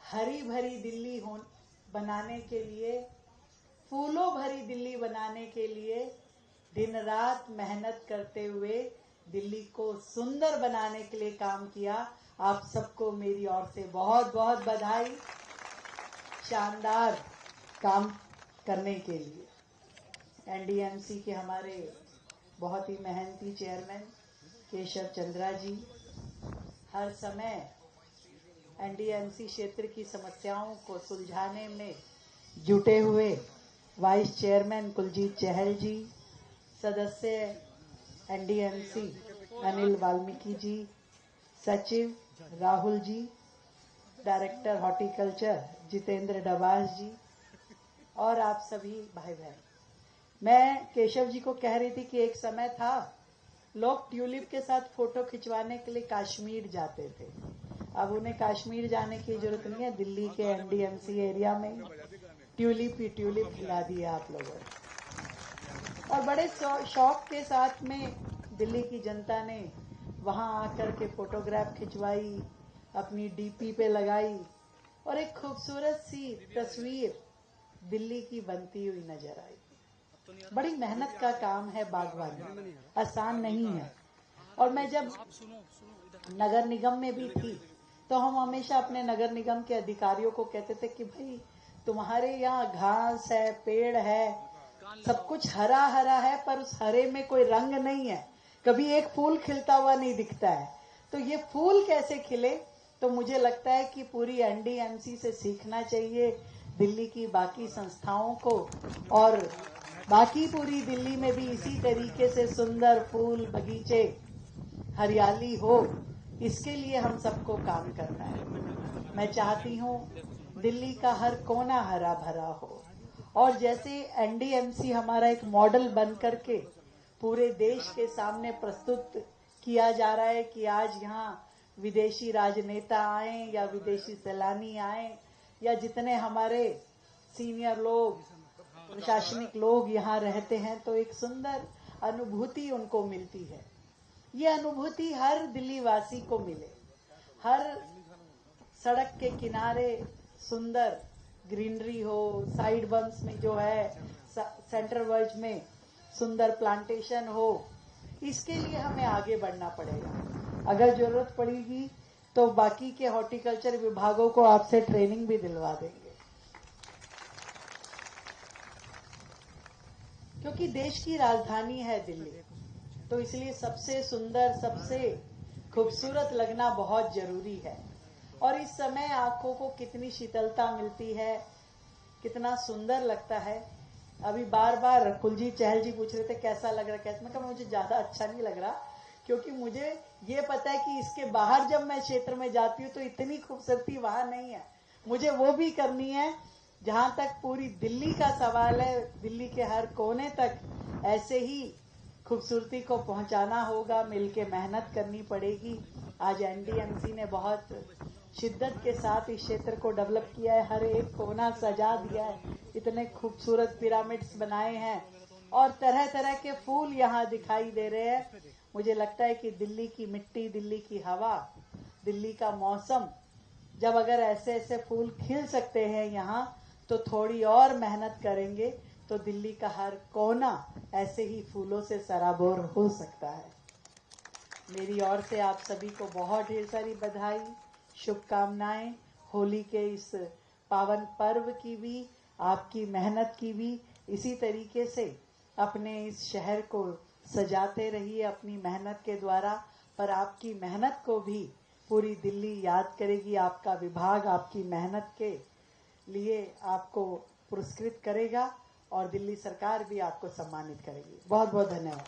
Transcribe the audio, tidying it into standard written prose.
हरी भरी दिल्ली बनाने के लिए, फूलों भरी दिल्ली बनाने के लिए दिन रात मेहनत करते हुए दिल्ली को सुंदर बनाने के लिए काम किया। आप सबको मेरी ओर से बहुत बहुत बधाई, शानदार काम करने के लिए। एनडीएमसी के हमारे बहुत ही मेहनती चेयरमैन केशव चंद्रा जी हर समय एनडीएमसी क्षेत्र की समस्याओं को सुलझाने में जुटे हुए, वाइस चेयरमैन कुलजीत चहल जी, सदस्य एनडीएमसी अनिल वाल्मीकि जी, सचिव राहुल जी, डायरेक्टर हॉर्टिकल्चर जितेंद्र डबास जी और आप सभी भाई बहन। मैं केशव जी को कह रही थी कि एक समय था लोग ट्यूलिप के साथ फोटो खिंचवाने के लिए कश्मीर जाते थे। अब उन्हें कश्मीर जाने की जरूरत नहीं है, दिल्ली के एनडीएमसी एरिया में ट्यूलिप ही ट्यूलिप खिला दिया आप लोगों ने। और बड़े शौक के साथ में दिल्ली की जनता ने वहां आकर के फोटोग्राफ खिंचवाई, अपनी डीपी पे लगाई और एक खूबसूरत सी तस्वीर दिल्ली की बनती हुई नजर आई। बड़ी मेहनत का काम है बागवानी, आसान नहीं है। और मैं जब नगर निगम में भी थी तो हम हमेशा अपने नगर निगम के अधिकारियों को कहते थे कि भाई तुम्हारे यहाँ घास है, पेड़ है, सब कुछ हरा हरा है, पर उस हरे में कोई रंग नहीं है, कभी एक फूल खिलता हुआ नहीं दिखता है। तो ये फूल कैसे खिले? तो मुझे लगता है कि पूरी एनडीएमसी से सीखना चाहिए दिल्ली की बाकी संस्थाओं को, और बाकी पूरी दिल्ली में भी इसी तरीके से सुंदर फूल बगीचे, हरियाली हो, इसके लिए हम सबको काम करना है। मैं चाहती हूँ दिल्ली का हर कोना हरा भरा हो, और जैसे एनडीएमसी हमारा एक मॉडल बन करके पूरे देश के सामने प्रस्तुत किया जा रहा है कि आज यहाँ विदेशी राजनेता आए या विदेशी सैलानी आए या जितने हमारे सीनियर लोग, प्रशासनिक लोग यहाँ रहते हैं, तो एक सुंदर अनुभूति उनको मिलती है। ये अनुभूति हर दिल्ली वासी को मिले। हर सड़क के किनारे सुंदर ग्रीनरी हो, साइड बम्स में जो है, सेंटर वर्ज में सुंदर प्लांटेशन हो, इसके लिए हमें आगे बढ़ना पड़ेगा। अगर जरूरत पड़ेगी तो बाकी के हॉर्टिकल्चर विभागों को आपसे ट्रेनिंग भी दिलवा देंगे, क्योंकि देश की राजधानी है दिल्ली, तो इसलिए सबसे सुंदर, सबसे खूबसूरत लगना बहुत जरूरी है। और इस समय आंखों को कितनी शीतलता मिलती है, कितना सुंदर लगता है। अभी बार बार कुलजीत चहल जी पूछ रहे थे कैसा लग रहा है, कैसा। मैं कहा मुझे ज्यादा अच्छा नहीं लग रहा, क्योंकि मुझे ये पता है कि इसके बाहर जब मैं क्षेत्र में जाती हूँ तो इतनी खूबसूरती वहां नहीं है। मुझे वो भी करनी है। जहां तक पूरी दिल्ली का सवाल है, दिल्ली के हर कोने तक ऐसे ही खूबसूरती को पहुंचाना होगा, मिलके मेहनत करनी पड़ेगी। आज एनडीएमसी ने बहुत शिद्दत के साथ इस क्षेत्र को डेवलप किया है, हर एक कोना सजा दिया है, इतने खूबसूरत पिरामिड्स बनाए हैं और तरह तरह के फूल यहाँ दिखाई दे रहे हैं। मुझे लगता है कि दिल्ली की मिट्टी, दिल्ली की हवा, दिल्ली का मौसम, जब अगर ऐसे ऐसे फूल खिल सकते हैं यहाँ, तो थोड़ी और मेहनत करेंगे तो दिल्ली का हर कोना ऐसे ही फूलों से सराबोर हो सकता है। मेरी ओर से आप सभी को बहुत ढेर सारी बधाई, शुभकामनाएं। होली के इस पावन पर्व की भी, आपकी मेहनत की भी। इसी तरीके से अपने इस शहर को सजाते रहिए अपनी मेहनत के द्वारा, पर आपकी मेहनत को भी पूरी दिल्ली याद करेगी। आपका विभाग आपकी मेहनत के लिए आपको पुरस्कृत करेगा और दिल्ली सरकार भी आपको सम्मानित करेगी। बहुत बहुत धन्यवाद।